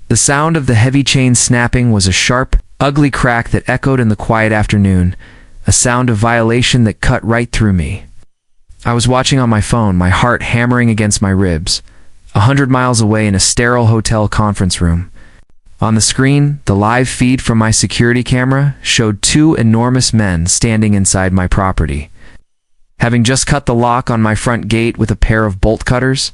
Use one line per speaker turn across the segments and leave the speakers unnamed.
The sound of the heavy chain snapping was a sharp, ugly crack that echoed in the quiet afternoon, a sound of violation that cut right through me. I was watching on my phone, my heart hammering against my ribs, 100 miles away in a sterile hotel conference room. On the screen, the live feed from my security camera showed two enormous men standing inside my property. Having just cut the lock on my front gate with a pair of bolt cutters,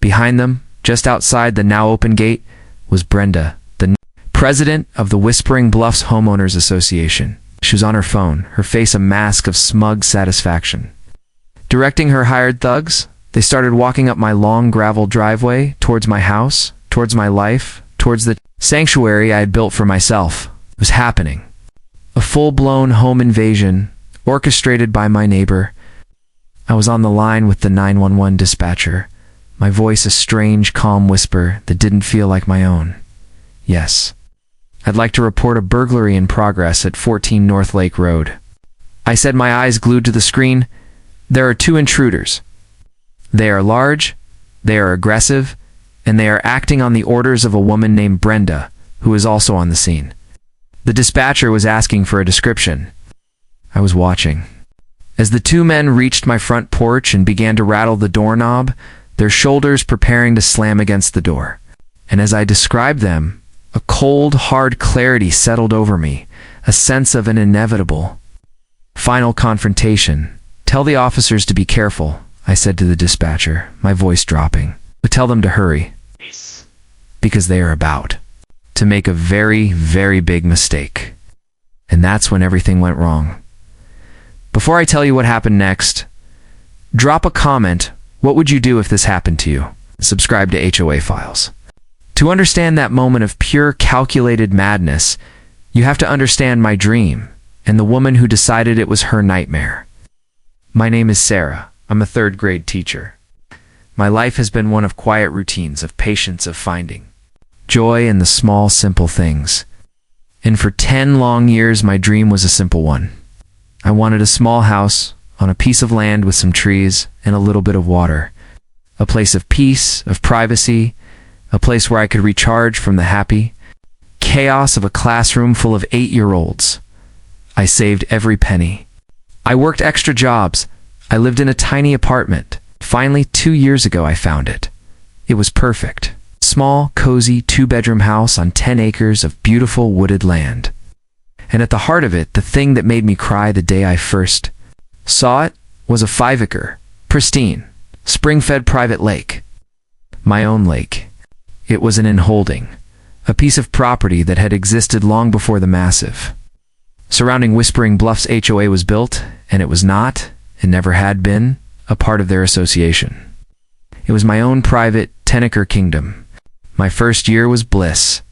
behind them, just outside the now open gate, was Brenda, the president of the Whispering Bluffs Homeowners Association. She was on her phone, her face a mask of smug satisfaction. Directing her hired thugs, they started walking up my long gravel driveway towards my house, towards my life, towards the sanctuary I had built for myself. It was happening. A full-blown home invasion, orchestrated by my neighbor. I was on the line with the 911 dispatcher, my voice a strange, calm whisper that didn't feel like my own. Yes. I'd like to report a burglary in progress at 14 North Lake Road. I said, my eyes glued to the screen. There are two intruders. They are large, they are aggressive, and they are acting on the orders of a woman named Brenda, who is also on the scene. The dispatcher was asking for a description. I was watching. As the two men reached my front porch and began to rattle the doorknob, their shoulders preparing to slam against the door. And as I described them, a cold, hard clarity settled over me, a sense of an inevitable final confrontation. Tell the officers to be careful, I said to the dispatcher, my voice dropping. But tell them to hurry, because they are about to make a very, very big mistake. And that's when everything went wrong. Before I tell you what happened next, drop a comment. What would you do if this happened to you? Subscribe to HOA Files. To understand that moment of pure calculated madness, you have to understand my dream and the woman who decided it was her nightmare. My name is Sarah. I'm a third-grade teacher. My life has been one of quiet routines, of patience, of finding joy in the small, simple things. And for 10 long years, my dream was a simple one. I wanted a small house on a piece of land with some trees and a little bit of water. A place of peace, of privacy, a place where I could recharge from the happy chaos of a classroom full of 8-year-olds. I saved every penny. I worked extra jobs. I lived in a tiny apartment. Finally, 2 years ago, I found it. It was perfect. Small, cozy, 2-bedroom house on 10 acres of beautiful wooded land. And at the heart of it, the thing that made me cry the day I first saw it was a 5-acre, pristine, spring-fed private lake. My own lake. It was an in-holding, a piece of property that had existed long before the massive surrounding Whispering Bluffs HOA was built, and it was not, and never had been, a part of their association. It was my own private 10-acre kingdom. My first year was bliss.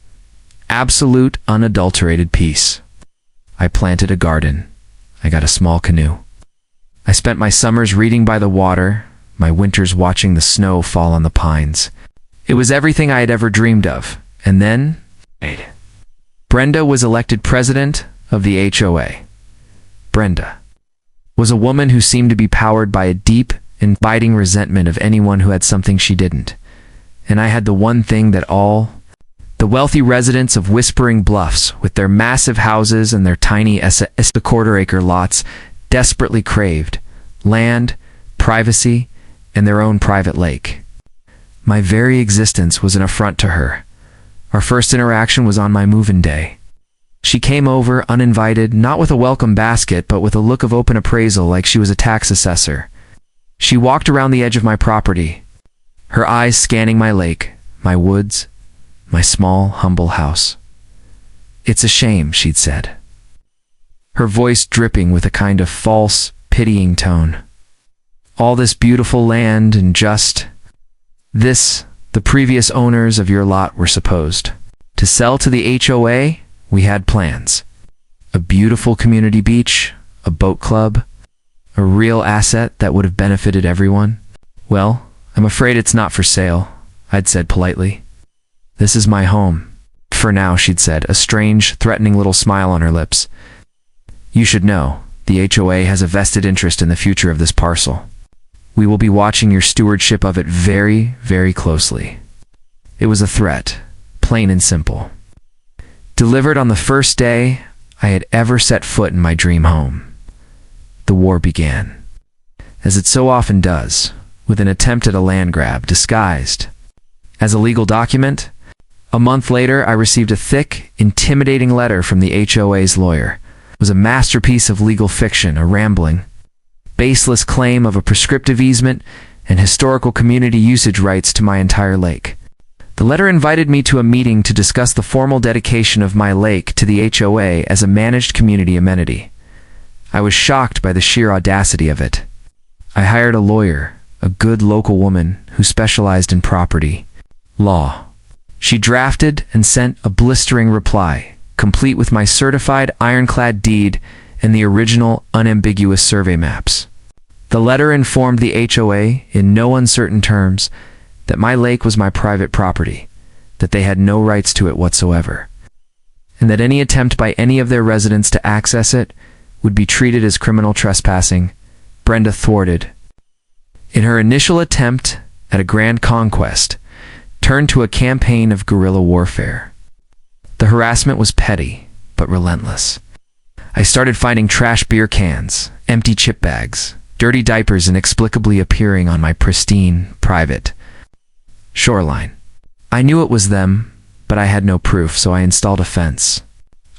Absolute, unadulterated peace. I planted a garden. I got a small canoe. I spent my summers reading by the water, my winters watching the snow fall on the pines. It was everything I had ever dreamed of. And then, Brenda was elected president of the HOA. Brenda was a woman who seemed to be powered by a deep and biting resentment of anyone who had something she didn't. And I had the one thing that all the wealthy residents of Whispering Bluffs, with their massive houses and their tiny quarter-acre lots, desperately craved: land, privacy, and their own private lake. My very existence was an affront to her. Our first interaction was on my move-in day. She came over, uninvited, not with a welcome basket, but with a look of open appraisal like she was a tax assessor. She walked around the edge of my property, her eyes scanning my lake, my woods, my small, humble house. "It's a shame," she'd said, her voice dripping with a kind of false, pitying tone. "All this beautiful land and just this, the previous owners of your lot were supposed to sell to the HOA. We had plans. A beautiful community beach, a boat club, a real asset that would have benefited everyone. Well, I'm afraid it's not for sale," I'd said politely. "This is my home. For now," she'd said, a strange, threatening little smile on her lips. "You should know, the HOA has a vested interest in the future of this parcel. We will be watching your stewardship of it very, very closely." It was a threat, plain and simple. Delivered on the first day I had ever set foot in my dream home, the war began. As it so often does, with an attempt at a land grab disguised as a legal document. A month later, I received a thick, intimidating letter from the HOA's lawyer. It was a masterpiece of legal fiction, a rambling, baseless claim of a prescriptive easement and historical community usage rights to my entire lake. The letter invited me to a meeting to discuss the formal dedication of my lake to the HOA as a managed community amenity. I was shocked by the sheer audacity of it. I hired a lawyer, a good local woman who specialized in property law. She drafted and sent a blistering reply, complete with my certified ironclad deed and the original unambiguous survey maps. The letter informed the HOA in no uncertain terms that my lake was my private property, that they had no rights to it whatsoever, and that any attempt by any of their residents to access it would be treated as criminal trespassing. Brenda thwarted. In her initial attempt at a grand conquest, turned to a campaign of guerrilla warfare. The harassment was petty, but relentless. I started finding trash beer cans, empty chip bags, dirty diapers inexplicably appearing on my pristine, private shoreline. I knew it was them, but I had no proof, so I installed a fence.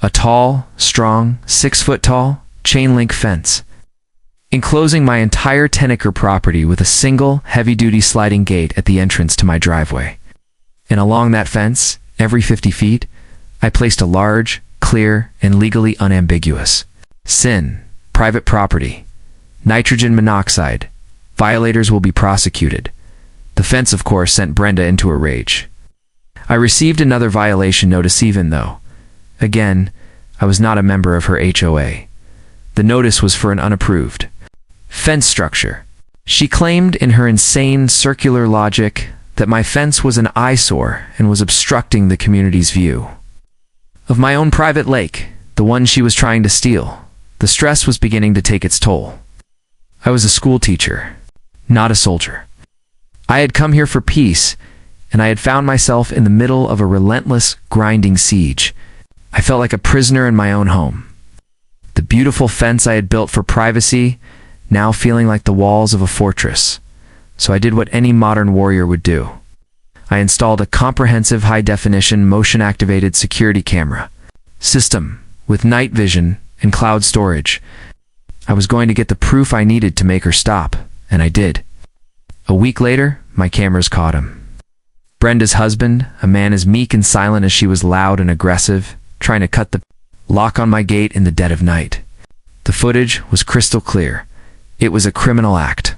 A tall, strong, 6-foot-tall, chain-link fence, enclosing my entire 10-acre property with a single, heavy-duty sliding gate at the entrance to my driveway. And along that fence, every 50 feet, I placed a large, clear, and legally unambiguous SIN, private property, nitrogen monoxide, violators will be prosecuted. The fence, of course, sent Brenda into a rage. I received another violation notice even though, again, I was not a member of her HOA. The notice was for an unapproved fence structure. She claimed in her insane circular logic that my fence was an eyesore and was obstructing the community's view of my own private lake, the one she was trying to steal. The stress was beginning to take its toll. I was a school teacher, not a soldier. I had come here for peace, and I had found myself in the middle of a relentless, grinding siege. I felt like a prisoner in my own home. The beautiful fence I had built for privacy, now feeling like the walls of a fortress. So I did what any modern warrior would do. I installed a comprehensive high-definition motion-activated security camera system with night vision and cloud storage. I was going to get the proof I needed to make her stop, and I did. A week later, my cameras caught him. Brenda's husband, a man as meek and silent as she was loud and aggressive, trying to cut the lock on my gate in the dead of night. The footage was crystal clear. It was a criminal act.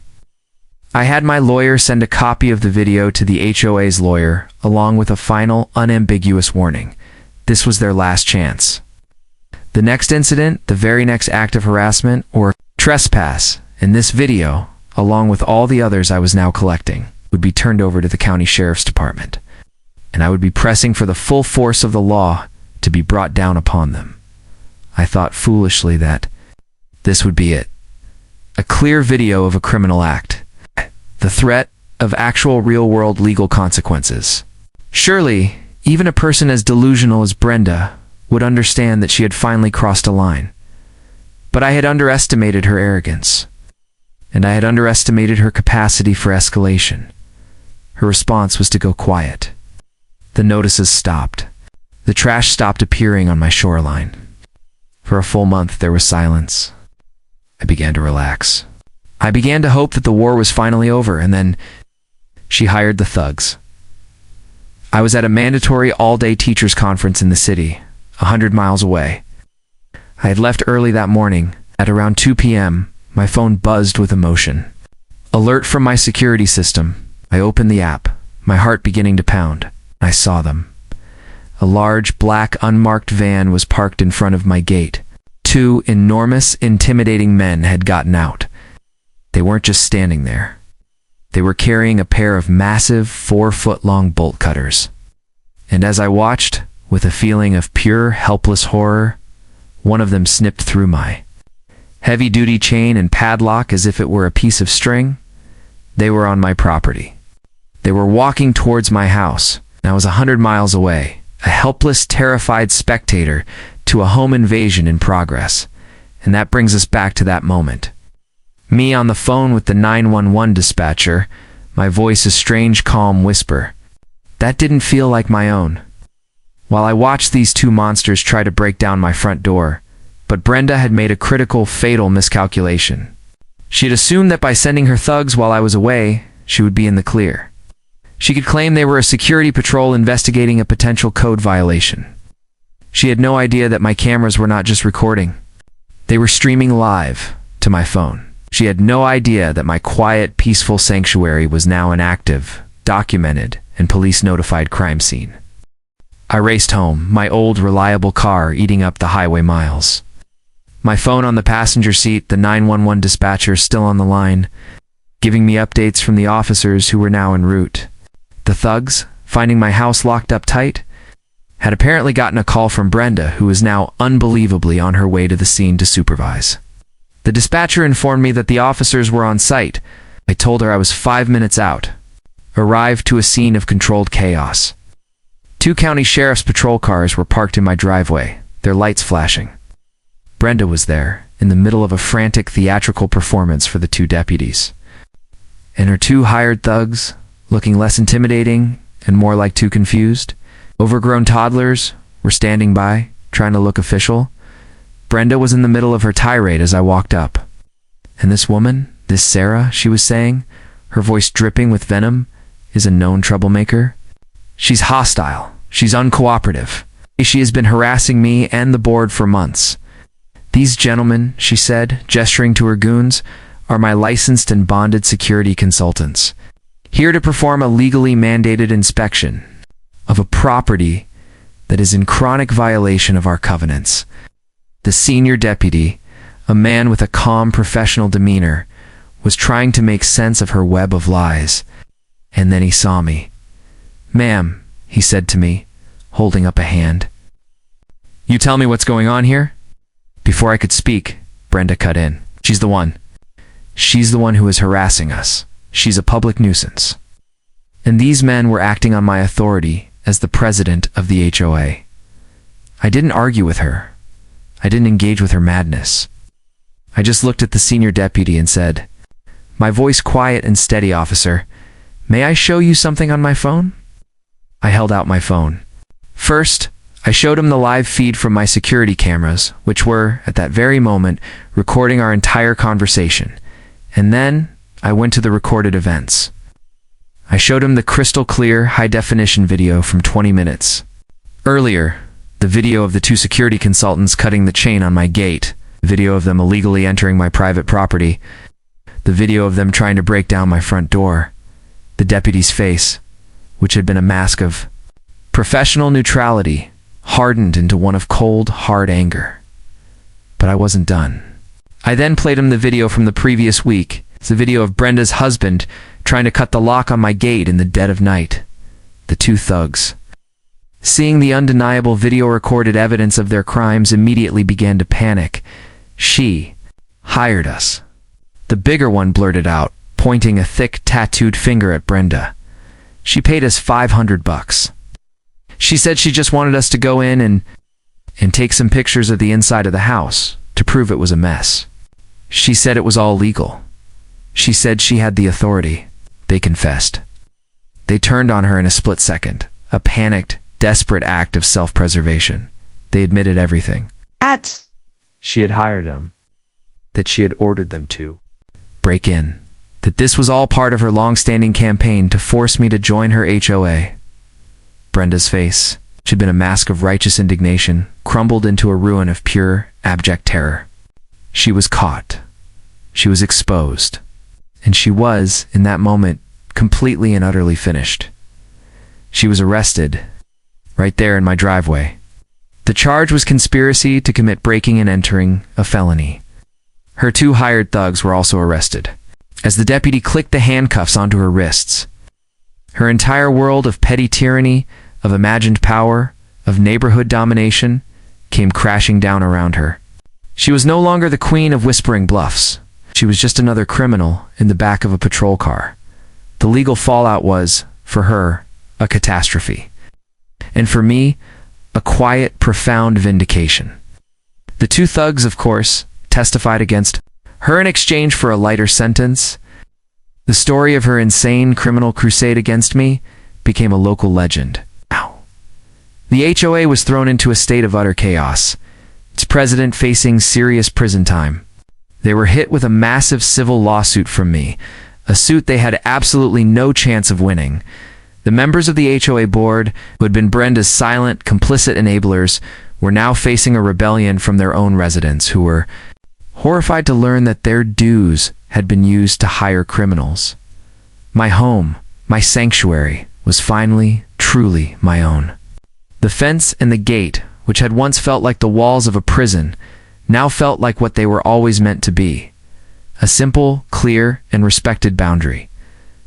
I had my lawyer send a copy of the video to the HOA's lawyer, along with a final, unambiguous warning. This was their last chance. The next incident, the very next act of harassment, or trespass, in this video, along with all the others I was now collecting, would be turned over to the county sheriff's department, and I would be pressing for the full force of the law to be brought down upon them. I thought foolishly that this would be it. A clear video of a criminal act. The threat of actual real-world legal consequences. Surely, even a person as delusional as Brenda would understand that she had finally crossed a line. But I had underestimated her arrogance, and I had underestimated her capacity for escalation. Her response was to go quiet. The notices stopped. The trash stopped appearing on my shoreline. For a full month, there was silence. I began to relax. I began to hope that the war was finally over, and then she hired the thugs. I was at a mandatory all-day teachers' conference in the city, 100 miles away. I had left early that morning. At around 2 p.m., my phone buzzed with emotion. Alert from my security system. I opened the app, my heart beginning to pound. I saw them. A large, black, unmarked van was parked in front of my gate. 2 enormous, intimidating men had gotten out. They weren't just standing there. They were carrying a pair of massive 4-foot-long bolt cutters. And as I watched, with a feeling of pure, helpless horror, one of them snipped through my heavy-duty chain and padlock as if it were a piece of string. They were on my property. They were walking towards my house, and I was 100 miles away. a helpless, terrified spectator to a home invasion in progress. And that brings us back to that moment. Me on the phone with the 911 dispatcher, my voice a strange, calm whisper. That didn't feel like my own. While I watched these two monsters try to break down my front door, but Brenda had made a critical, fatal miscalculation. She had assumed that by sending her thugs while I was away, she would be in the clear. She could claim they were a security patrol investigating a potential code violation. She had no idea that my cameras were not just recording. They were streaming live to my phone. She had no idea that my quiet, peaceful sanctuary was now an active, documented, and police-notified crime scene. I raced home, my old, reliable car eating up the highway miles. My phone on the passenger seat, the 911 dispatcher still on the line, giving me updates from the officers who were now en route. The thugs, finding my house locked up tight, had apparently gotten a call from Brenda, who was now unbelievably on her way to the scene to supervise. The dispatcher informed me that the officers were on site. I told her I was 5 minutes out. Arrived to a scene of controlled chaos. 2 county sheriff's patrol cars were parked in my driveway, their lights flashing. Brenda was there, in the middle of a frantic theatrical performance for the 2 deputies. And her 2 hired thugs, looking less intimidating and more like 2 confused, overgrown toddlers, were standing by, trying to look official. Brenda was in the middle of her tirade as I walked up. And this woman, this Sarah, she was saying, her voice dripping with venom, is a known troublemaker. She's hostile. She's uncooperative. She has been harassing me and the board for months. These gentlemen, she said, gesturing to her goons, are my licensed and bonded security consultants, here to perform a legally mandated inspection of a property that is in chronic violation of our covenants. The senior deputy, a man with a calm professional demeanor, was trying to make sense of her web of lies. And then he saw me. "Ma'am," he said to me, holding up a hand. "You tell me what's going on here?" Before I could speak, Brenda cut in. "She's the one. She's the one who is harassing us. She's a public nuisance." And these men were acting on my authority as the president of the HOA. I didn't argue with her. I didn't engage with her madness. I just looked at the senior deputy and said, my voice quiet and steady, "Officer, may I show you something on my phone?" I held out my phone. First, I showed him the live feed from my security cameras, which were, at that very moment, recording our entire conversation. And then, I went to the recorded events. I showed him the crystal clear, high-definition video from 20 minutes. Earlier, the video of the 2 security consultants cutting the chain on my gate, the video of them illegally entering my private property, the video of them trying to break down my front door, the deputy's face, which had been a mask of professional neutrality, hardened into one of cold, hard anger. But I wasn't done. I then played him the video from the previous week. It's the video of Brenda's husband trying to cut the lock on my gate in the dead of night. The 2 thugs, seeing the undeniable video-recorded evidence of their crimes, immediately began to panic. "She hired us." The bigger one blurted out, pointing a thick, tattooed finger at Brenda. "She paid us $500. She said she just wanted us to go in and take some pictures of the inside of the house to prove it was a mess. She said it was all legal. She said she had the authority." They confessed. They turned on her in a split second, a panicked, desperate act of self-preservation. They admitted everything. She had hired them. That she had ordered them to break in. That this was all part of her long-standing campaign to force me to join her HOA. Brenda's face, which had been a mask of righteous indignation, crumbled into a ruin of pure, abject terror. She was caught. She was exposed. And she was, in that moment, completely and utterly finished. She was arrested, right there in my driveway. The charge was conspiracy to commit breaking and entering, a felony. Her 2 hired thugs were also arrested. As the deputy clicked the handcuffs onto her wrists, her entire world of petty tyranny, of imagined power, of neighborhood domination, came crashing down around her. She was no longer the queen of whispering bluffs. She was just another criminal in the back of a patrol car. The legal fallout was, for her, a catastrophe. and for me, a quiet, profound vindication. The two thugs, of course, testified against her in exchange for a lighter sentence. The story of her insane criminal crusade against me became a local legend. The HOA was thrown into a state of utter chaos, its president facing serious prison time. They were hit with a massive civil lawsuit from me, a suit they had absolutely no chance of winning. The members of the HOA board, who had been Brenda's silent, complicit enablers, were now facing a rebellion from their own residents, who were horrified to learn that their dues had been used to hire criminals. My home, my sanctuary, was finally, truly my own. The fence and the gate, which had once felt like the walls of a prison, now felt like what they were always meant to be. A simple, clear, and respected boundary.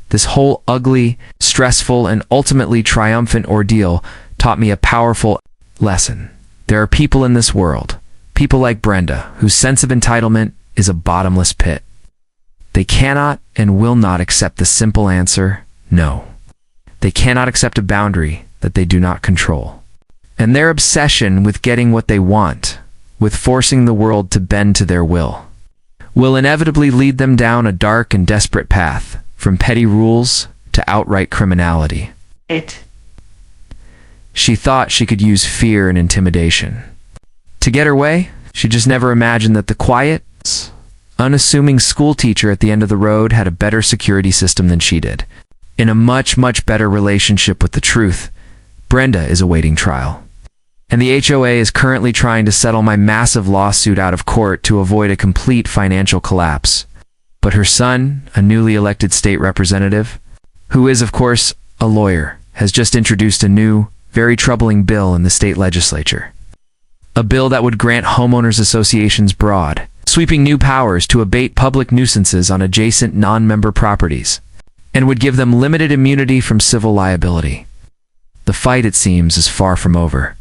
This whole ugly, stressful, and ultimately triumphant ordeal taught me a powerful lesson. There are people in this world, people like Brenda, whose sense of entitlement is a bottomless pit. They cannot and will not accept the simple answer, no. They cannot accept a boundary that they do not control. And their obsession with getting what they want, with forcing the world to bend to their will inevitably lead them down a dark and desperate path, from petty rules to outright criminality. She thought she could use fear and intimidation to get her way. She just never imagined that the quiet, unassuming schoolteacher at the end of the road had a better security system than she did. In a much, much better relationship with the truth, Brenda is awaiting trial. And the HOA is currently trying to settle my massive lawsuit out of court to avoid a complete financial collapse. But her son, a newly elected state representative, who is, of course, a lawyer, has just introduced a new, very troubling bill in the state legislature. A bill that would grant homeowners associations broad, sweeping new powers to abate public nuisances on adjacent non-member properties, and would give them limited immunity from civil liability. The fight, it seems, is far from over.